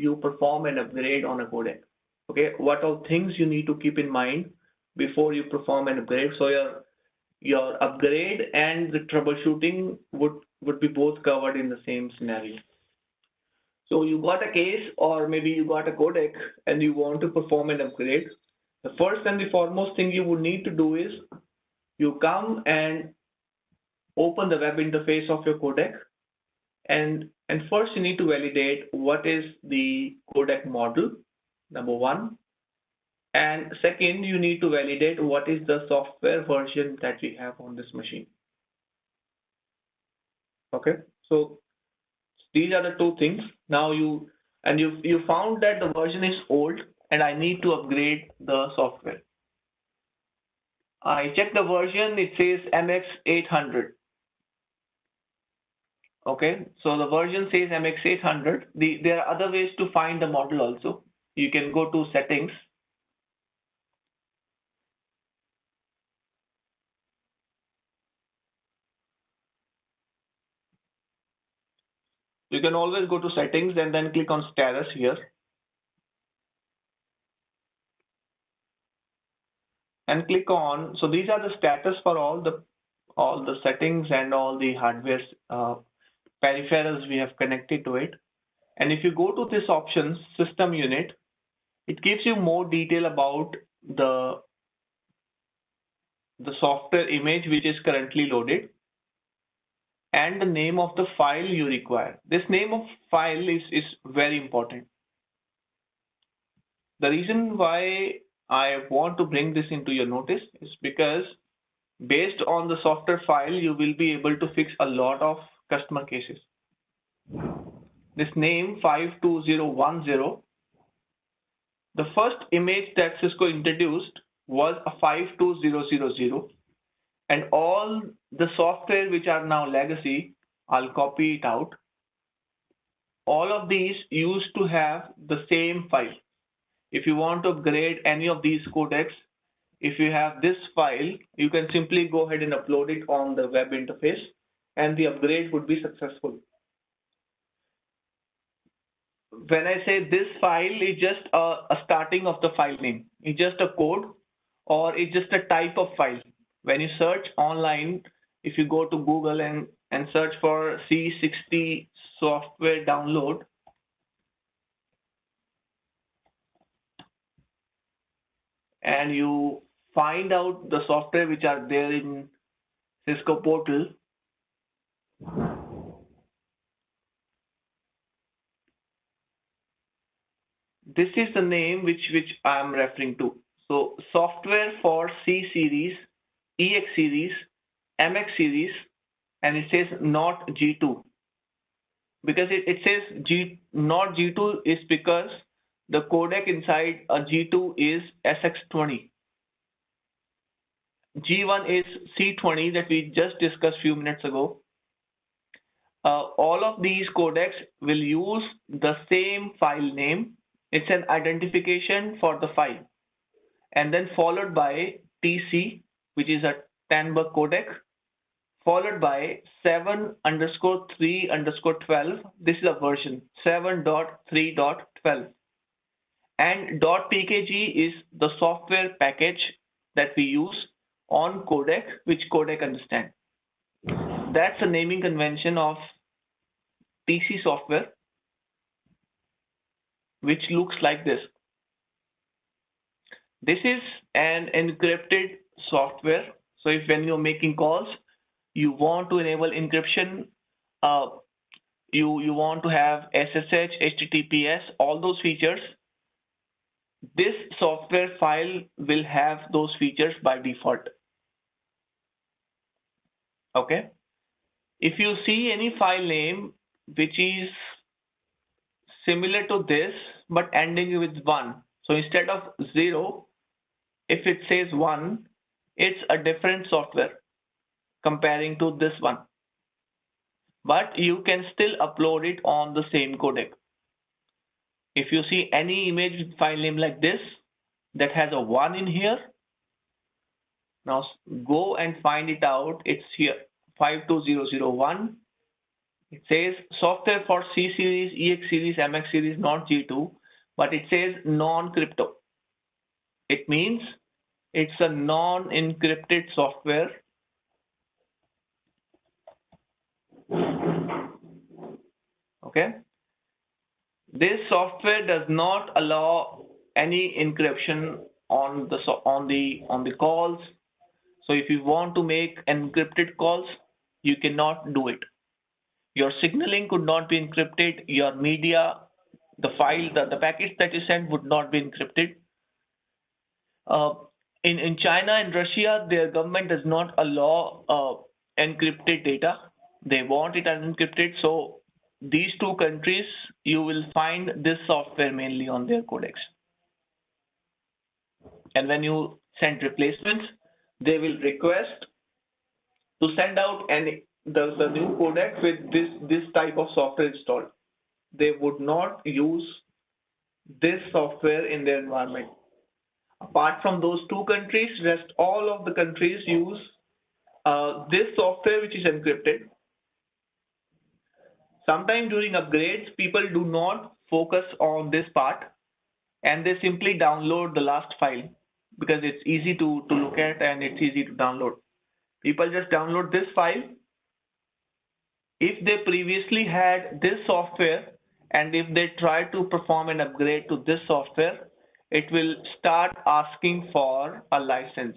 you perform an upgrade on a codec. Okay, what all things you need to keep in mind before you perform an upgrade. So your upgrade and the troubleshooting would be both covered in the same scenario. So you got a case, or maybe you got a codec and you want to perform an upgrade. The first and the foremost thing you would need to do is you come and open the web interface of your codec, and first you need to validate what is the codec model, number one. And second, you need to validate what is the software version that we have on this machine. Okay, so these are the two things. Now you found that the version is old and I need to upgrade the software. I check the version, it says MX800. Okay, so the version says MX800. There are other ways to find the model also. You can go to settings. You can always go to settings and then click on status here. And click on, so these are the status for all the settings and all the hardware peripherals we have connected to it. And if you go to this option, system unit, it gives you more detail about the software image which is currently loaded and the name of the file you require. This name of file is very important. The reason why I want to bring this into your notice is because based on the software file, you will be able to fix a lot of customer cases. This name 52010, the first image that Cisco introduced was a 52000, and all the software which are now legacy, I'll copy it out. All of these used to have the same file. If you want to upgrade any of these codecs, if you have this file, you can simply go ahead and upload it on the web interface and the upgrade would be successful. When I say this file is just a starting of the file name, it's just a code or it's just a type of file. When you search online, if you go to Google and search for C60 software download, and you find out the software which are there in Cisco portal, this is the name which I am referring to. So software for C series, EX series, MX series, and it says not G2. Because it says not G2 is because the codec inside a G2 is SX20. G1 is C20 that we just discussed few minutes ago. All of these codecs will use the same file name. It's an identification for the file. And then followed by TC, which is a 10-bug codec, followed by 7_3_12. This is a version 7.3.12. And .pkg is the software package that we use on codec, which codec understand. That's the naming convention of TC software, which looks like this. This is an encrypted software. So if when you're making calls, you want to enable encryption, you want to have SSH, HTTPS, all those features, this software file will have those features by default. Okay. If you see any file name which is similar to this but ending with 1, so instead of 0, if it says 1, it's a different software comparing to this one. But you can still upload it on the same codec. If you see any image with file name like this that has a 1 in here, now go and find it out. It's here 52001. It says software for C series, EX series, MX series, not G2, but it says non-crypto. It means it's a non-encrypted software. Okay. This software does not allow any encryption on the calls. So if you want to make encrypted calls, you cannot do it. Your signaling could not be encrypted. Your media, the file, the packets that you send would not be encrypted. In China and Russia, their government does not allow encrypted data. They want it unencrypted. So these two countries, you will find this software mainly on their codecs. And when you send replacements, they will request to send out the new codec with this type of software installed. They would not use this software in their environment. Apart from those two countries, rest all of the countries use this software which is encrypted. Sometimes during upgrades, people do not focus on this part and they simply download the last file because it's easy to look at and it's easy to download. People just download this file. If they previously had this software and if they try to perform an upgrade to this software, it will start asking for a license.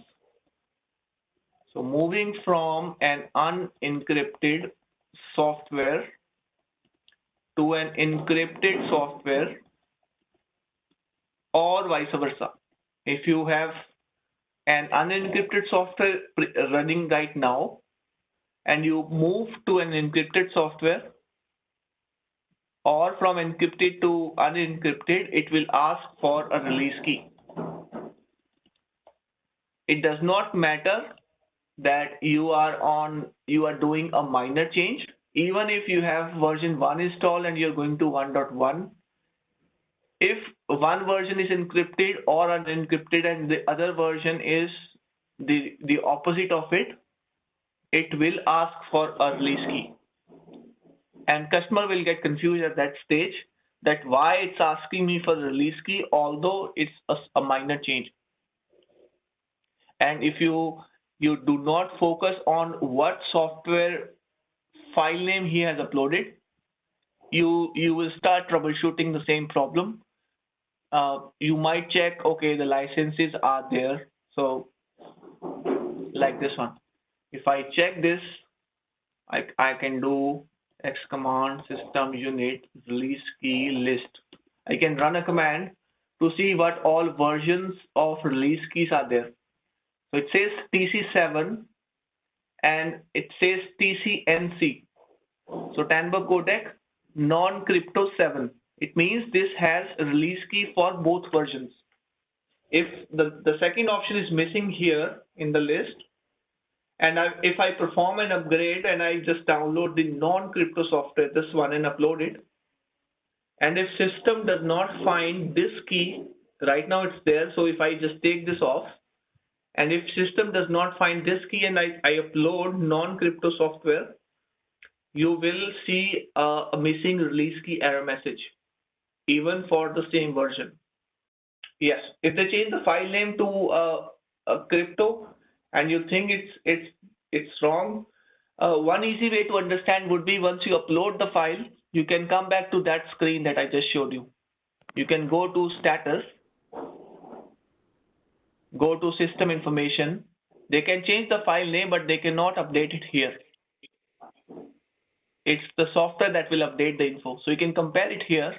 So moving from an unencrypted software to an encrypted software or vice versa. If you have an unencrypted software running right now and you move to an encrypted software, or from encrypted to unencrypted, it will ask for a release key. It does not matter that you are doing a minor change. Even if you have version 1 installed and you're going to 1.1, if one version is encrypted or unencrypted and the other version is the opposite of it, it will ask for a release key. And customer will get confused at that stage that why it's asking me for the release key, although it's a minor change. And if you do not focus on what software file name he has uploaded, you will start troubleshooting the same problem. You might check, okay, the licenses are there. So like this one, if I check this, I can do X command system unit release key list. I can run a command to see what all versions of release keys are there. So it says TC7 and it says TCNC. So Cisco Codec non-crypto 7. It means this has a release key for both versions. If the second option is missing here in the list, and if I perform an upgrade and I just download the non-crypto software, this one, and upload it, and if system does not find this key, right now it's there, so if I just take this off, and if system does not find this key and I upload non-crypto software, you will see a missing release key error message, even for the same version. Yes, if they change the file name to a crypto, and you think it's wrong, one easy way to understand would be once you upload the file, you can come back to that screen that I just showed you. You can go to status, go to system information. They can change the file name, but they cannot update it here. It's the software that will update the info. So you can compare it here.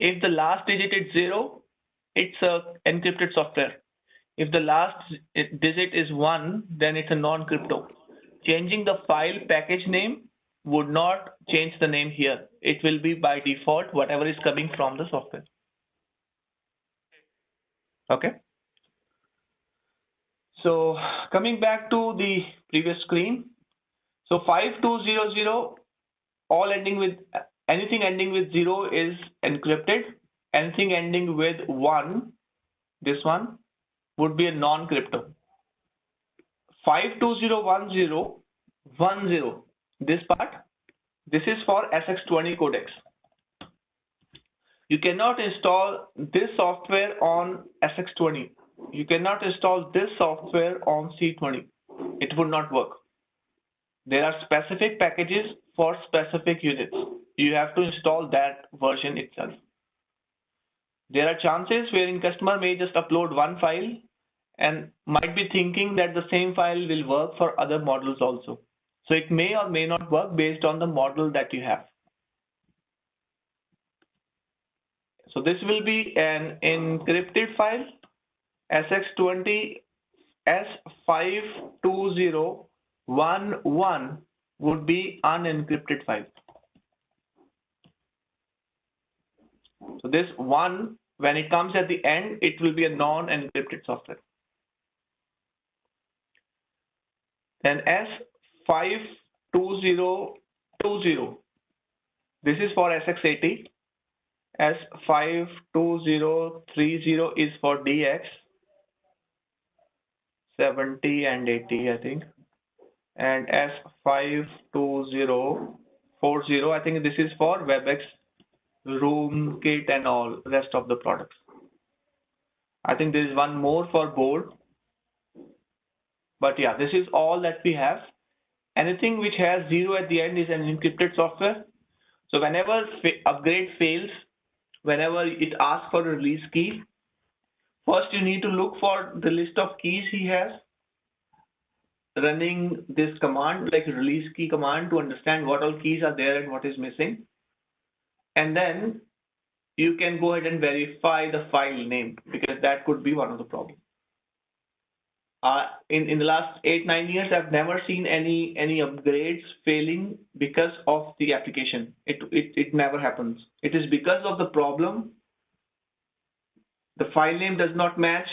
If the last digit is 0, it's a encrypted software. If the last digit is 1, then it's a non-crypto. Changing the file package name would not change the name here. It will be by default whatever is coming from the software. Okay. So coming back to the previous screen. So 5200, anything ending with 0 is encrypted. Anything ending with 1, this one, would be a non-crypto. 52010, this part This is for SX20 codecs. You cannot install this software on SX20. You cannot install this software on C20. It would not work. There are specific packages for specific units. You have to install that version itself. There are chances wherein customer may just upload one file and might be thinking that the same file will work for other models also. So it may or may not work based on the model that you have. So this will be an encrypted file, SX20 S52011 would be unencrypted file. So this one, when it comes at the end, it will be a non-encrypted software. Then S52020, this is for SX80. S52030 is for DX. 70 and 80, I think. And S52040, I think this is for WebEx, RoomKit and all rest of the products. I think there is one more for board. But yeah, this is all that we have. Anything which has 0 at the end is an encrypted software. So whenever upgrade fails, whenever it asks for a release key, first you need to look for the list of keys he has, running this command like release key command to understand what all keys are there and what is missing. And then you can go ahead and verify the file name, because that could be one of the problems. In the last 8-9 years, I've never seen any upgrades failing because of the application. It never happens. It is because of the problem. The file name does not match.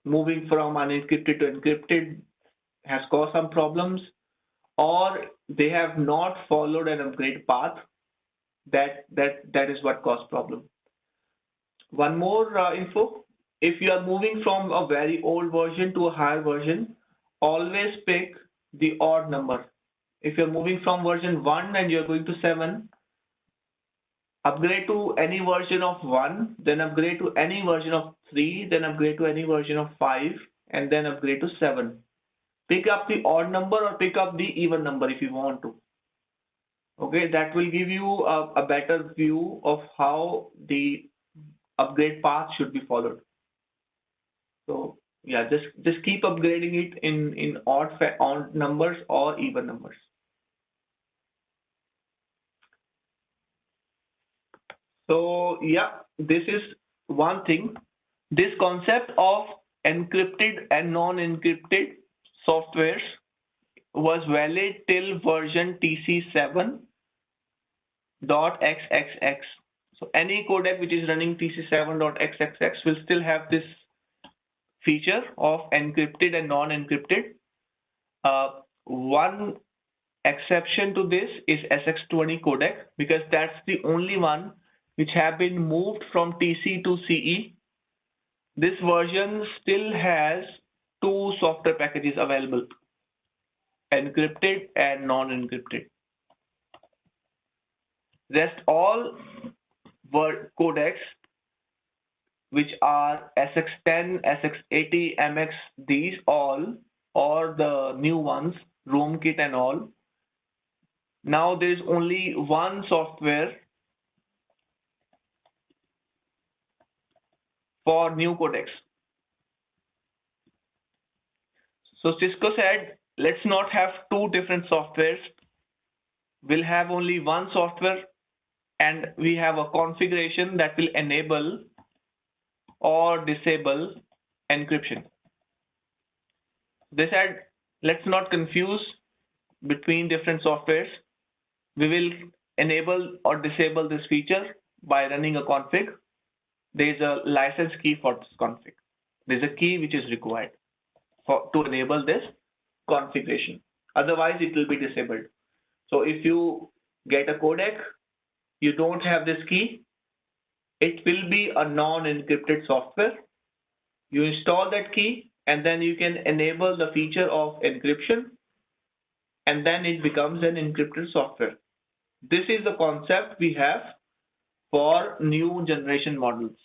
Moving from unencrypted to encrypted has caused some problems, or they have not followed an upgrade path. That is what caused problem. One more info. If you are moving from a very old version to a higher version, always pick the odd number. If you're moving from version 1 and you're going to 7, upgrade to any version of 1, then upgrade to any version of 3, then upgrade to any version of 5, and then upgrade to 7. Pick up the odd number or pick up the even number if you want to. Okay, that will give you a better view of how the upgrade path should be followed. So yeah, just keep upgrading it in odd numbers or even numbers. So yeah, this is one thing. This concept of encrypted and non-encrypted softwares was valid till version TC 7.xxx. So any codec which is running TC 7.xxx will still have this feature of encrypted and non-encrypted. One exception to this is SX20 codec, because that's the only one which have been moved from TC to CE. This version still has 2 software packages available, encrypted and non-encrypted. Rest all were codecs which are SX10, SX80, MX, these all, or the new ones, RoomKit and all. Now there is only one software for new codecs. So Cisco said, let's not have 2 different softwares. We'll have only one software, and we have a configuration that will enable or disable encryption. They said, let's not confuse between different softwares. We will enable or disable this feature by running a config. There is a license key for this config. There's a key which is required to enable this configuration. Otherwise, it will be disabled. So if you get a codec, you don't have this key, it will be a non-encrypted software. You install that key and then you can enable the feature of encryption. and then it becomes an encrypted software. This is the concept we have for new generation models.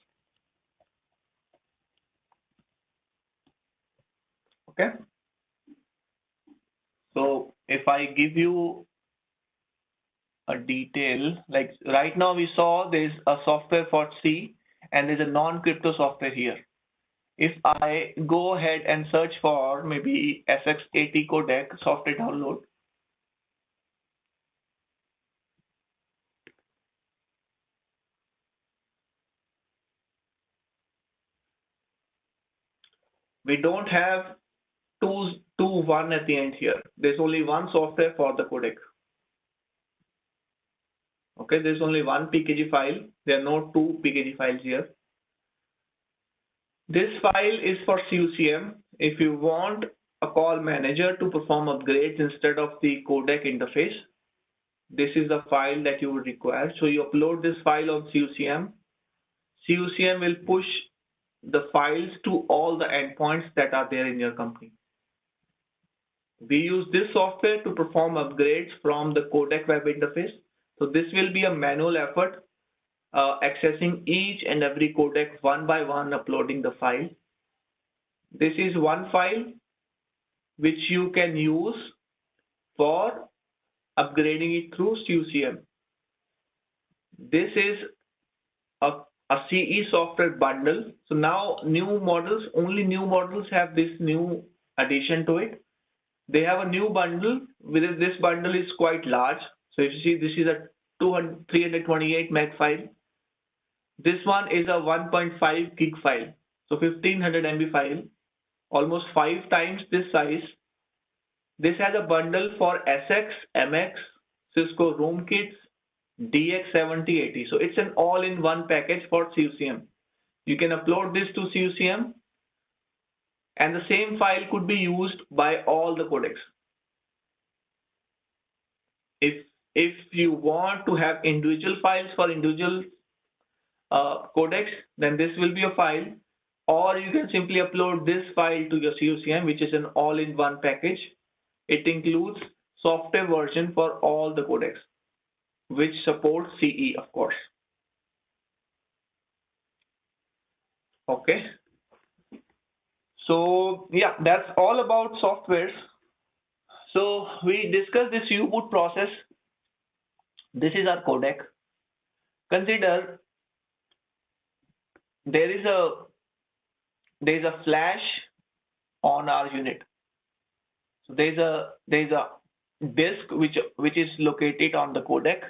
Okay. So if I give you a detail, like right now we saw there's a software for C and there's a non-crypto software here. If I go ahead and search for maybe FX80 codec software download, we don't have two, one at the end here. There's only one software for the codec. Okay, there's only one PKG file. There are no two PKG files here. This file is for CUCM. If you want a call manager to perform upgrades instead of the codec interface, this is the file that you would require. So you upload this file on CUCM. CUCM will push the files to all the endpoints that are there in your company. We use this software to perform upgrades from the codec web interface. So this will be a manual effort, accessing each and every codec one by one, uploading the file. This is one file which you can use for upgrading it through CUCM. This is a CE software bundle. So now new models, only new models have this new addition to it. They have a new bundle. Within this bundle is quite large. So if you see, this is a 328 meg file. This one is a 1.5 gig file. So 1500 MB file, almost 5 times this size. This has a bundle for SX, MX, Cisco Room Kits, DX7080. So it's an all-in-one package for CUCM. You can upload this to CUCM, and the same file could be used by all the codecs. If you want to have individual files for individual codecs, then this will be a file, or you can simply upload this file to your CUCM, which is an all-in-one package. It includes software version for all the codecs, which supports CE, of course. Okay. So yeah, that's all about softwares. So we discussed this U-boot process. This is our codec. Consider there is a flash on our unit. So there's a disk which is located on the codec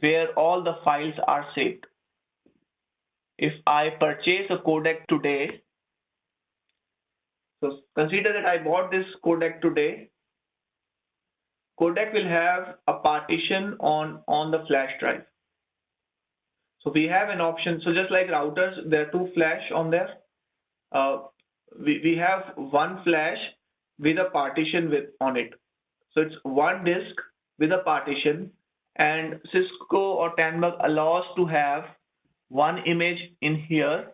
where all the files are saved. If I purchase a codec today, so consider that I bought this codec today. Codec will have a partition on the flash drive. So we have an option. So just like routers, there are two flash on there. We have one flash with a partition on it. So it's one disk with a partition, and Cisco or Tanberg allows to have one image in here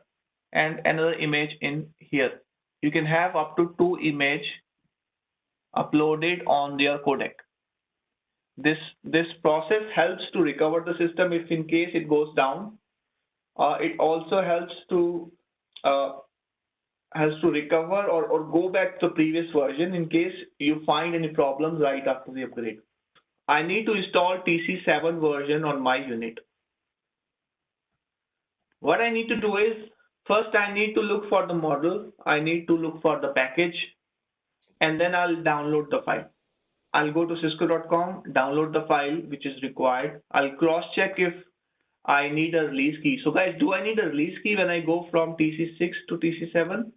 and another image in here. You can have up to 2 images uploaded on your codec. This process helps to recover the system if in case it goes down. It also helps to recover or go back to the previous version in case you find any problems right after the upgrade. I need to install TC7 version on my unit. What I need to do is, first I need to look for the model, I need to look for the package, and then I'll download the file. I'll go to cisco.com, download the file which is required. I'll cross-check if I need a release key. So guys, do I need a release key when I go from TC6 to TC7?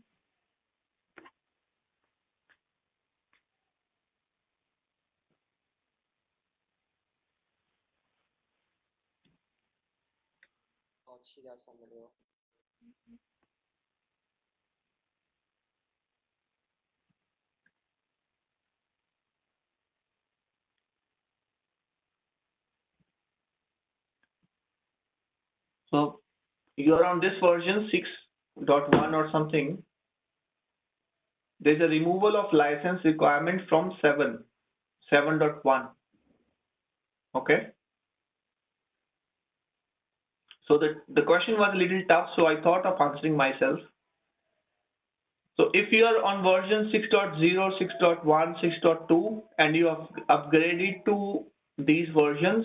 So you're on this version 6.1 or something. There's a removal of license requirement from 7. 7.1. Okay. So the question was a little tough, so I thought of answering myself. So if you are on version 6.0, 6.1, 6.2, and you have upgraded to these versions,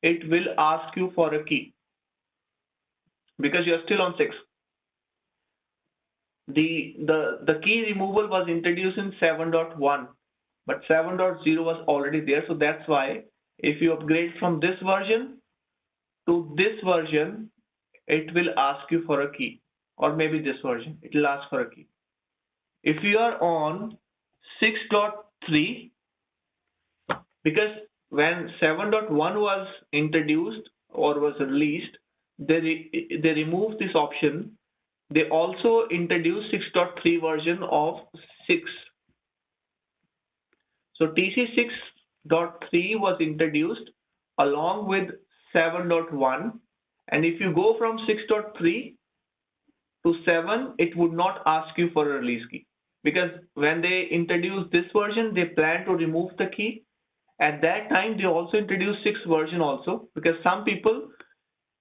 it will ask you for a key because you're still on 6. The key removal was introduced in 7.1, but 7.0 was already there. So that's why if you upgrade from this version to this version, it will ask you for a key, or maybe this version, it will ask for a key. If you are on 6.3, because when 7.1 was introduced or was released, they removed this option. They also introduced 6.3 version of 6. So TC 6.3 was introduced along with 7.1, and if you go from 6.3 to 7, it would not ask you for a release key, because when they introduced this version, they plan to remove the key. At that time, they also introduced 6 version also, because some people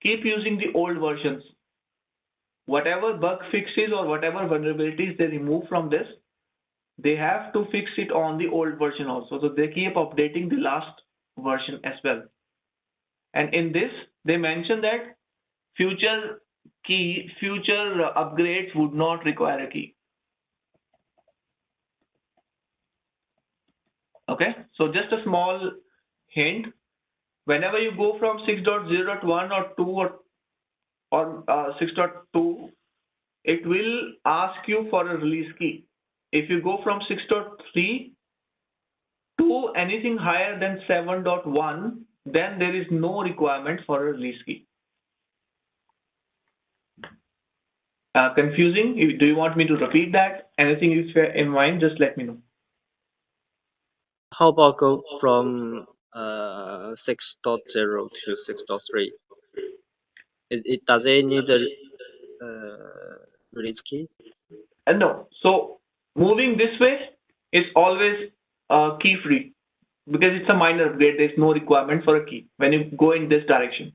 keep using the old versions. Whatever bug fixes or whatever vulnerabilities they remove from this, they have to fix it on the old version also. So they keep updating the last version as well. And in this, they mention that future upgrades would not require a key. Okay, so just a small hint. Whenever you go from 6.0.1 or 2 or 6.2, it will ask you for a release key. If you go from 6.3 to anything higher than 7.1, then there is no requirement for a release key. Confusing? Do you want me to repeat that? Anything you have in mind, just let me know. How about go from 6.0 to 6.3? It does it need a release key? No. So moving this way is always key free, because it's a minor upgrade. There's no requirement for a key when you go in this direction.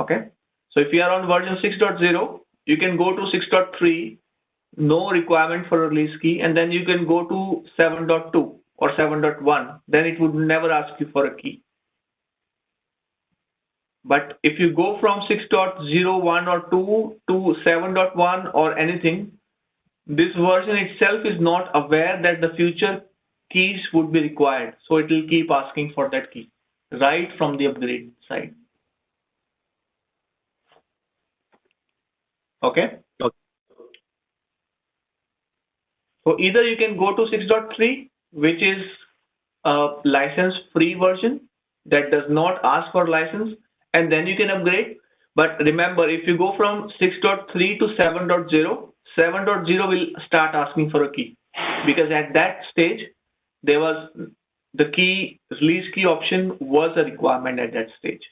Okay. So if you are on version 6.0, you can go to 6.3, no requirement for a release key, and then you can go to 7.2 or 7.1, then it would never ask you for a key. But if you go from 6.01 or 2 to 7.1 or anything, this version itself is not aware that the future keys would be required. So it will keep asking for that key right from the upgrade side. Okay. So either you can go to 6.3, which is a license-free version that does not ask for license, and then you can upgrade. But remember, if you go from 6.3 to 7.0, 7.0 will start asking for a key, because at that stage, there was the key release key option was a requirement at that stage.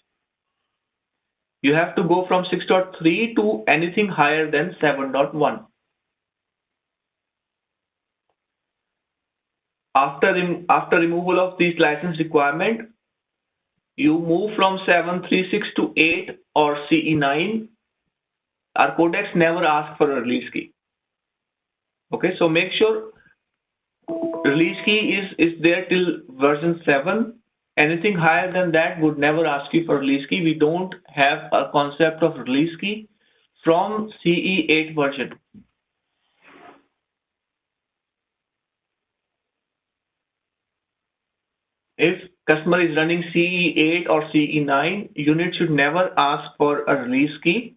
You have to go from 6.3 to anything higher than 7.1. After removal of these license requirement, you move from 7.36 to 8 or CE9. Our codecs never ask for a release key. Okay, so make sure release key is there till version 7. Anything higher than that would never ask you for release key. We don't have a concept of release key from CE8 version. If customer is running CE8 or CE9, unit should never ask for a release key.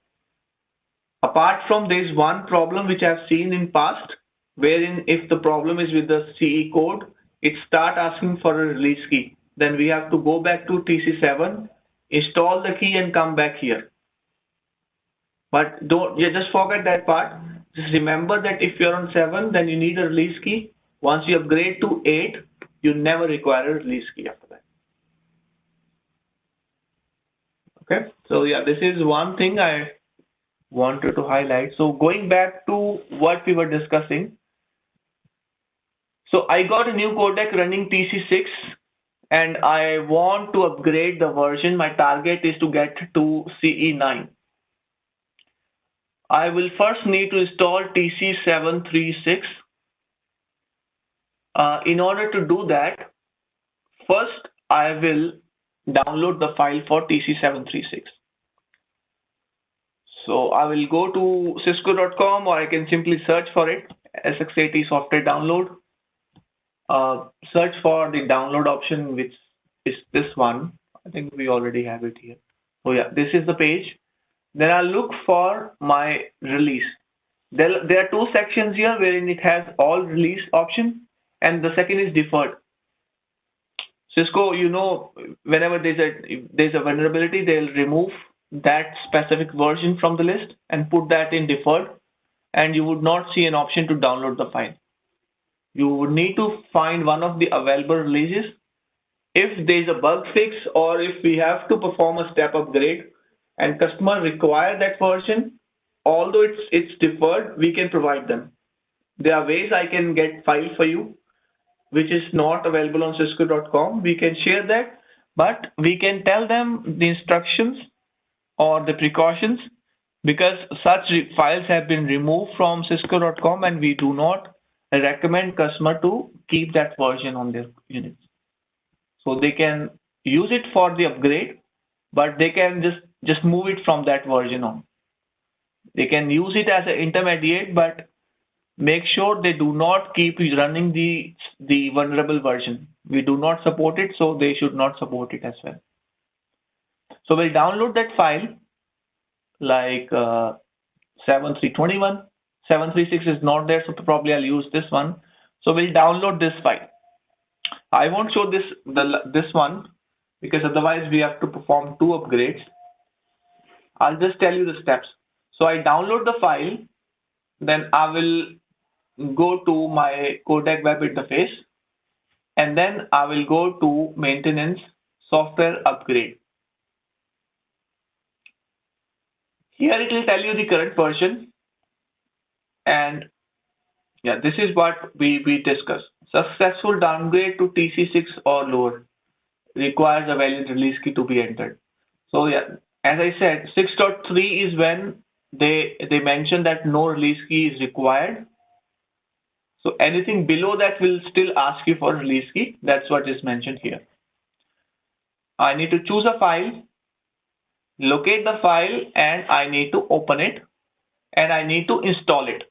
Apart from this one problem which I've seen in past, wherein if the problem is with the CE code, it start asking for a release key. Then we have to go back to TC7, install the key and come back here. But just forget that part. Just remember that if you're on 7, then you need a release key. Once you upgrade to 8, you never require a release key after that. Okay, so yeah, this is one thing I wanted to highlight. So going back to what we were discussing. So I got a new codec running TC6 and I want to upgrade the version. My target is to get to CE9. I will first need to install TC736. In order to do that, first I will download the file for TC736. So I will go to cisco.com, or I can simply search for it, SX80 software download. Search for the download option, which is this one. I think we already have it here. Oh yeah, this is the page. Then I'll look for my release. There are two sections here wherein it has all release option, and the second is deferred. Cisco, you know, whenever there's a vulnerability, they'll remove that specific version from the list and put that in deferred, and you would not see an option to download the file. You would need to find one of the available releases. If there's a bug fix or if we have to perform a step upgrade and customer require that version, although it's deferred, we can provide them. There are ways I can get file for you, which is not available on cisco.com. We can share that, but we can tell them the instructions or the precautions, because such files have been removed from cisco.com and we do not recommend customer to keep that version on their units. So they can use it for the upgrade, but they can just move it from that version on. They can use it as an intermediate, but make sure they do not keep running the vulnerable version. We do not support it, so they should not support it as well. So we'll download that file like 7321. 736 is not there, so probably I'll use this one. So we'll download this file. I won't show this one because otherwise we have to perform two upgrades. I'll just tell you the steps. So I download the file, then I will go to my codec web interface, and then I will go to maintenance software upgrade. Here it will tell you the current version. And yeah, this is what we discussed. Successful downgrade to TC6 or lower requires a valid release key to be entered. So yeah, as I said, 6.3 is when they mention that no release key is required. So anything below that will still ask you for release key. That's what is mentioned here. I need to choose a file, locate the file, and I need to open it, and I need to install it.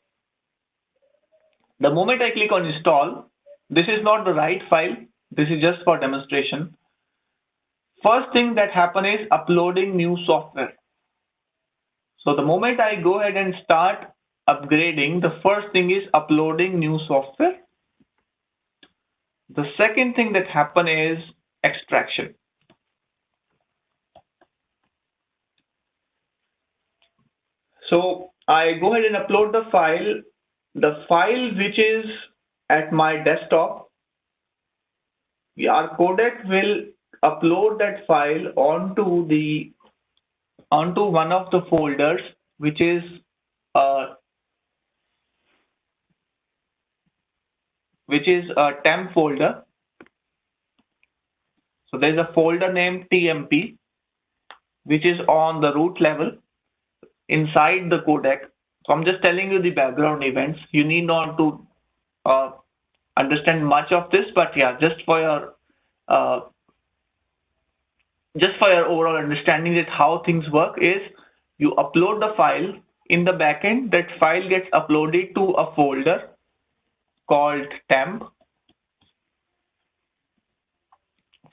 The moment I click on install, this is not the right file. This is just for demonstration. First thing that happens is uploading new software. So the moment I go ahead and start upgrading, the first thing is uploading new software. The second thing that happens is extraction. So I go ahead and upload the file. The file which is at my desktop, our codec will upload that file onto one of the folders, which is a temp folder. So there's a folder named TMP, which is on the root level inside the codec. So I'm just telling you the background events. You need not to understand much of this, but yeah, just for your overall understanding that how things work is, you upload the file in the backend. That file gets uploaded to a folder called temp.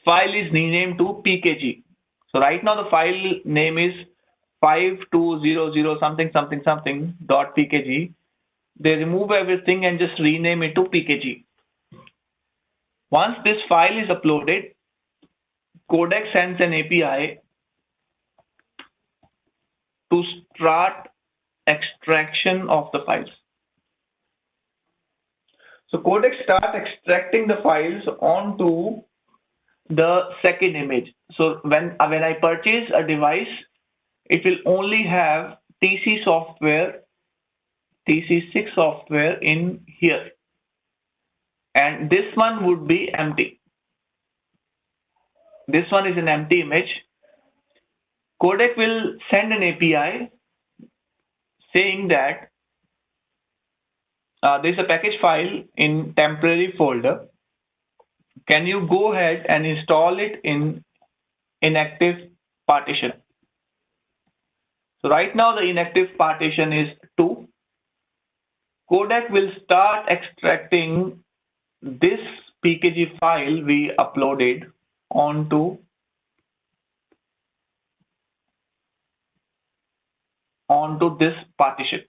File is renamed to pkg. So right now the file name is 5200 something something something .pkg. They remove everything and just rename it to pkg. Once this file is uploaded, codec sends an API to start extraction of the files. So codec starts extracting the files onto the second image. So when I purchase a device, it will only have TC software, TC6 software in here. and this one would be empty. This one is an empty image. Codec will send an API saying that there's a package file in temporary folder. Can you go ahead and install it in inactive partition? So right now the inactive partition is 2. Codec will start extracting this PKG file we uploaded onto this partition.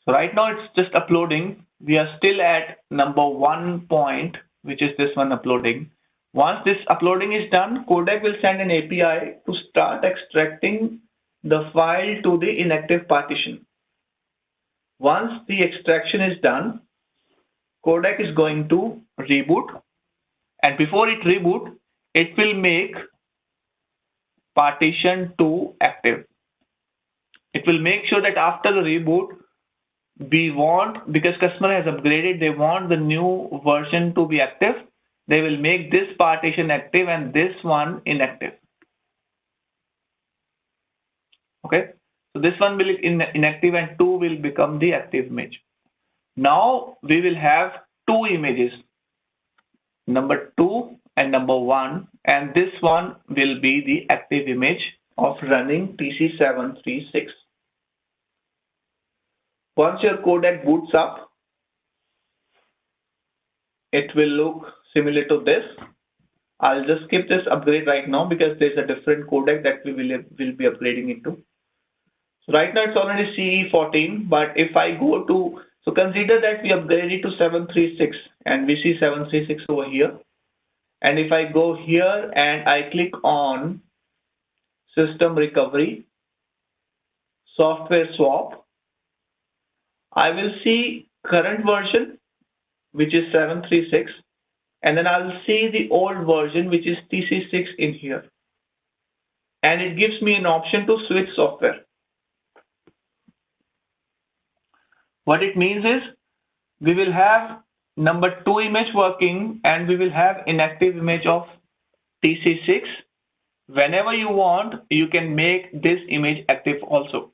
So right now it's just uploading. We are still at number 1 point, which is this one uploading. Once this uploading is done, Codec will send an API to start extracting the file to the inactive partition. Once the extraction is done, Codec is going to reboot, and before it reboot, it will make partition 2 active. It will make sure that after the reboot, we want, because customer has upgraded, they want the new version to be active. They will make this partition active and this one inactive. Okay, so this one will be inactive and 2 will become the active image. Now we will have 2 images, number 2 and number 1, and this one will be the active image of running TC736. Once your codec boots up, it will look similar to this. I'll just skip this upgrade right now because there's a different codec that we will be upgrading into. So right now it's already CE14, but if I go to, so consider that we upgraded to 736 and we see 736 over here. And if I go here and I click on system recovery, software swap, I will see current version, which is 736, and then I'll see the old version, which is TC6 in here. And it gives me an option to switch software. What it means is we will have number 2 image working and we will have inactive image of TC6. Whenever you want, you can make this image active also.